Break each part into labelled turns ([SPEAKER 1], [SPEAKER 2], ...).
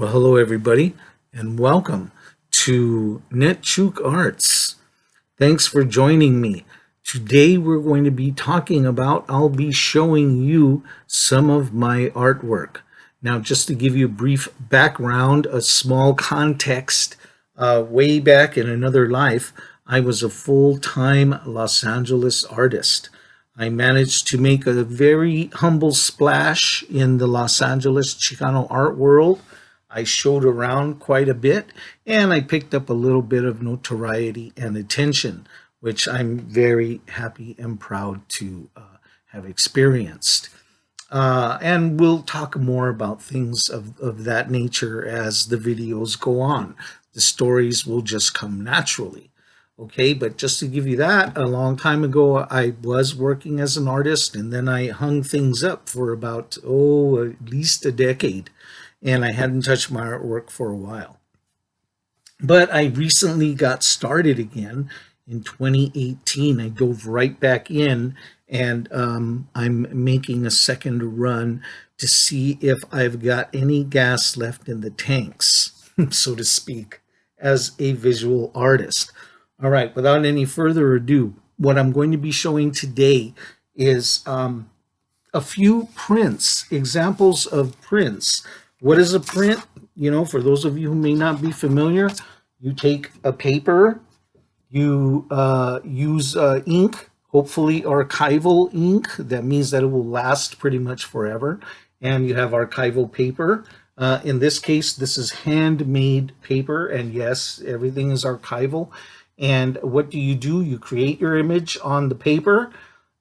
[SPEAKER 1] Well, hello everybody, and welcome to NetChook Arts. Thanks for joining me. Today we're going to be talking about, I'll be showing you some of my artwork. Now, just to give you a brief background, a small context, way back in another life, I was a full-time Los Angeles artist. I managed to make a very humble splash in the Los Angeles Chicano art world. I showed around quite a bit, and I picked up a little bit of notoriety and attention, which I'm very happy and proud to have experienced. And we'll talk more about things of that nature as the videos go on. The stories will just come naturally. Okay, but just to give you that, a long time ago, I was working as an artist, and then I hung things up for about, at least a decade. And I hadn't touched my artwork for a while. But I recently got started again in 2018. I dove right back in, and I'm making a second run to see if I've got any gas left in the tanks, so to speak, as a visual artist. All right, without any further ado, what I'm going to be showing today is a few prints, examples of prints. What is a print? You know, for those of you who may not be familiar, you take a paper, you use ink, hopefully archival ink. That means that it will last pretty much forever. And you have archival paper. In this case, this is handmade paper. And yes, everything is archival. And what do? You create your image on the paper,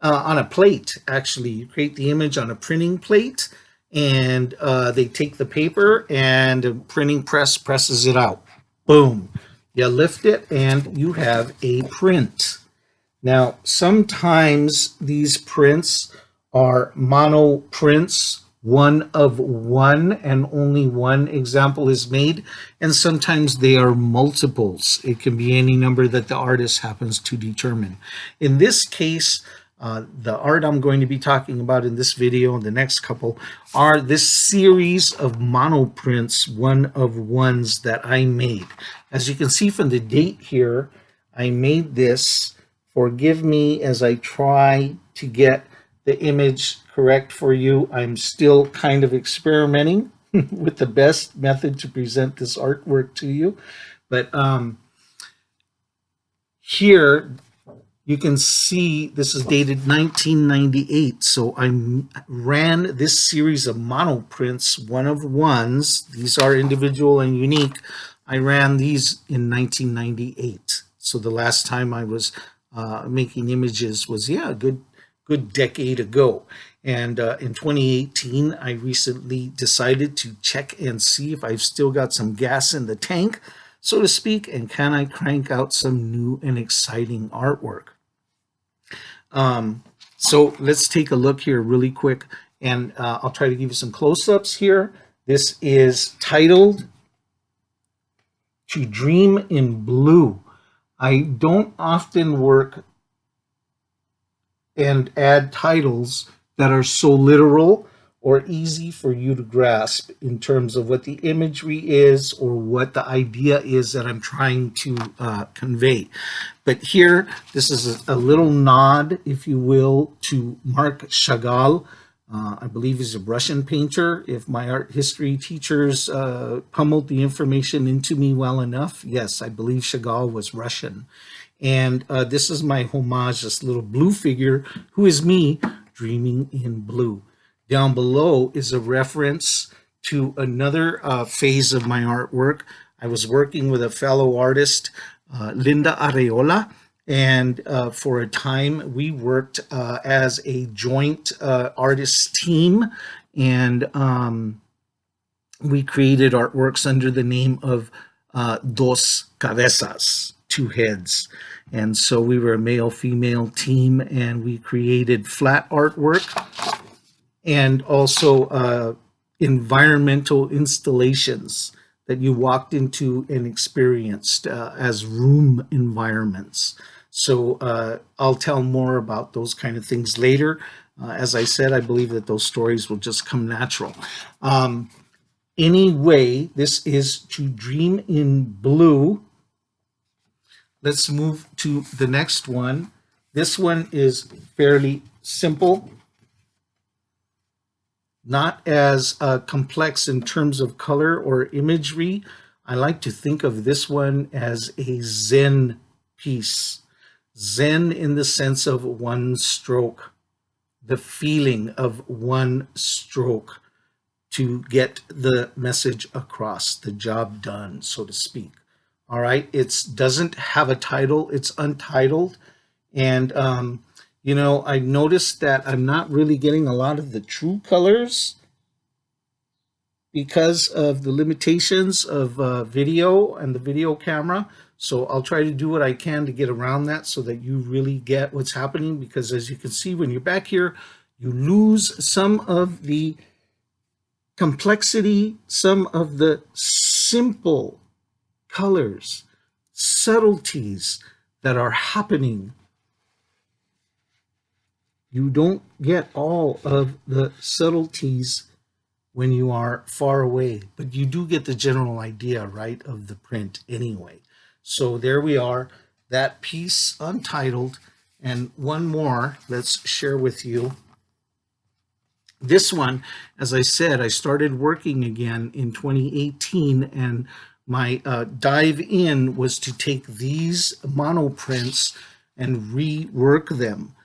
[SPEAKER 1] on a plate, actually. You create the image on a printing plate. And they take the paper and a printing press presses it out. Boom. You lift it and you have a print. Now, sometimes these prints are monoprints, one of one, and only one example is made. And sometimes they are multiples. It can be any number that the artist happens to determine. In this case, the art I'm going to be talking about in this video and the next couple are this series of monoprints, one of ones that I made. As you can see from the date here, I made this. Forgive me as I try to get the image correct for you. I'm still kind of experimenting with the best method to present this artwork to you. But here, you can see this is dated 1998. So I ran this series of monoprints, one of ones. These are individual and unique. I ran these in 1998. So the last time I was making images was, a good decade ago. And in 2018, I recently decided to check and see if I've still got some gas in the tank, so to speak, and can I crank out some new and exciting artwork. So let's take a look here really quick, and I'll try to give you some close-ups here. This is titled To Dream in Blue. I don't often work and add titles that are so literal or easy for you to grasp in terms of what the imagery is or what the idea is that I'm trying to convey. But here, this is a little nod, if you will, to Marc Chagall. I believe he's a Russian painter. If my art history teachers pummeled the information into me well enough, yes, I believe Chagall was Russian. And this is my homage, this little blue figure, who is me, dreaming in blue. Down below is a reference to another phase of my artwork. I was working with a fellow artist, Linda Areola, and for a time we worked as a joint artist team, and we created artworks under the name of Dos Cabezas, two heads. And so we were a male-female team, and we created flat artwork and also environmental installations that you walked into and experienced as room environments. So I'll tell more about those kind of things later. As I said, I believe that those stories will just come natural. Anyway, this is To Dream in Blue. Let's move to the next one. This one is fairly simple, not as complex in terms of color or imagery. I like to think of this one as a Zen piece. Zen in the sense of one stroke, the feeling of one stroke to get the message across, the job done, so to speak. All right, it doesn't have a title, it's untitled. And, I noticed that I'm not really getting a lot of the true colors because of the limitations of video and the video camera. So I'll try to do what I can to get around that so that you really get what's happening, because as you can see when you're back here, you lose some of the complexity, some of the simple colors, subtleties that are happening. You don't get all of the subtleties when you are far away, but you do get the general idea, right, of the print anyway. So there we are, that piece untitled. And one more, let's share with you. This one, as I said, I started working again in 2018, and my dive in was to take these monoprints and rework them,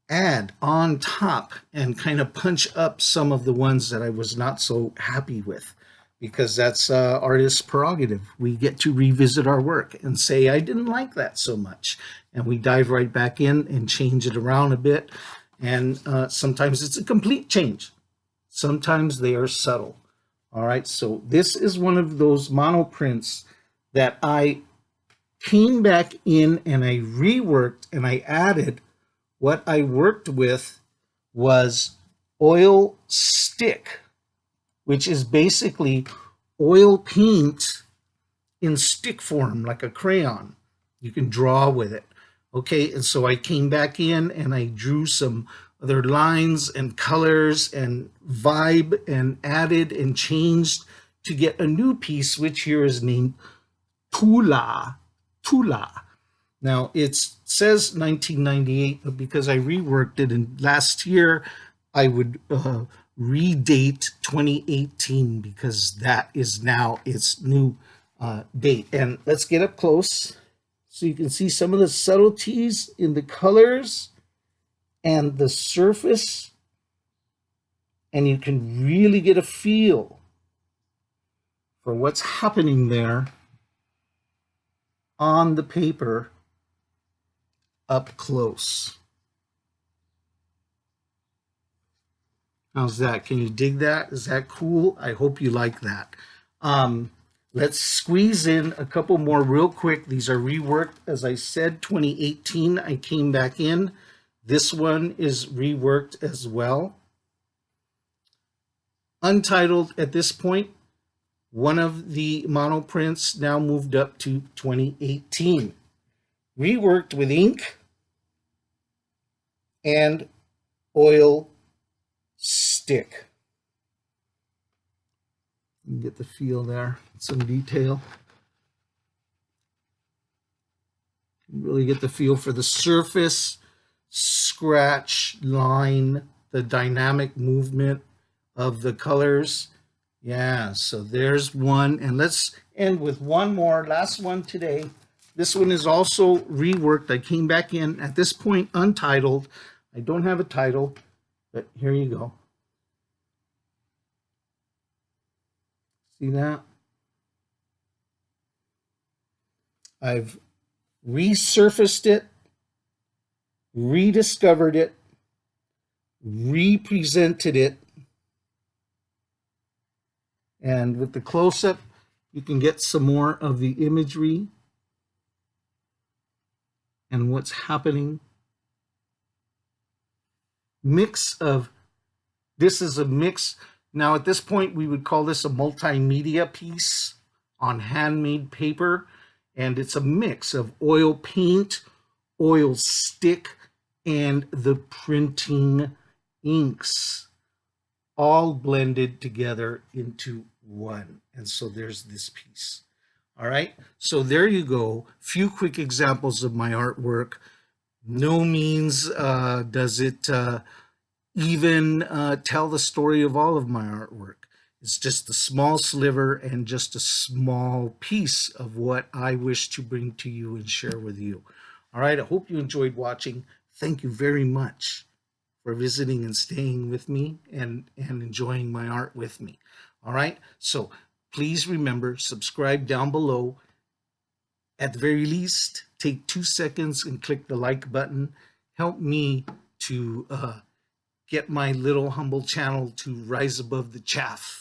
[SPEAKER 1] add on top, and kind of punch up some of the ones that I was not so happy with, because that's artist's prerogative. We get to revisit our work and say, I didn't like that so much. And we dive right back in and change it around a bit. And sometimes it's a complete change. Sometimes they are subtle. All right, so this is one of those monoprints that I came back in and I reworked and I added. What I worked with was oil stick, which is basically oil paint in stick form, like a crayon. You can draw with it. Okay, and so I came back in and I drew some other lines and colors and vibe and added and changed to get a new piece, which here is named Tula. Tula. Now, it says 1998, but because I reworked it in last year, I would redate 2018, because that is now its new date. And let's get up close so you can see some of the subtleties in the colors and the surface, and you can really get a feel for what's happening there on the paper up close. How's that? Can you dig that? Is that cool? I hope you like that. Let's squeeze in a couple more real quick. These are reworked. As I said, 2018, I came back in. This one is reworked as well. Untitled at this point. One of the monoprints now moved up to 2018. Reworked with ink and oil stick. You get the feel there, some detail. You really get the feel for the surface, scratch, line, the dynamic movement of the colors. Yeah, so there's one. And let's end with one more, last one today. This one is also reworked. I came back in at this point untitled. I don't have a title, but here you go. See that? I've resurfaced it, rediscovered it, represented it, and with the close-up, you can get some more of the imagery and what's happening. Mix of, this is a mix. Now at this point, we would call this a multimedia piece on handmade paper. And it's a mix of oil paint, oil stick, and the printing inks, all blended together into 1. And so there's this piece. All right. So there you go. Few quick examples of my artwork. No means does it even tell the story of all of my artwork. It's just a small sliver and just a small piece of what I wish to bring to you and share with you. All right, I hope you enjoyed watching. Thank you very much for visiting and staying with me and enjoying my art with me. All right, so please remember, subscribe down below. At the very least, take 2 seconds and click the like button. Help me to get my little humble channel to rise above the chaff.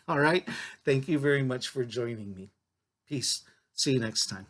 [SPEAKER 1] All right. Thank you very much for joining me. Peace. See you next time.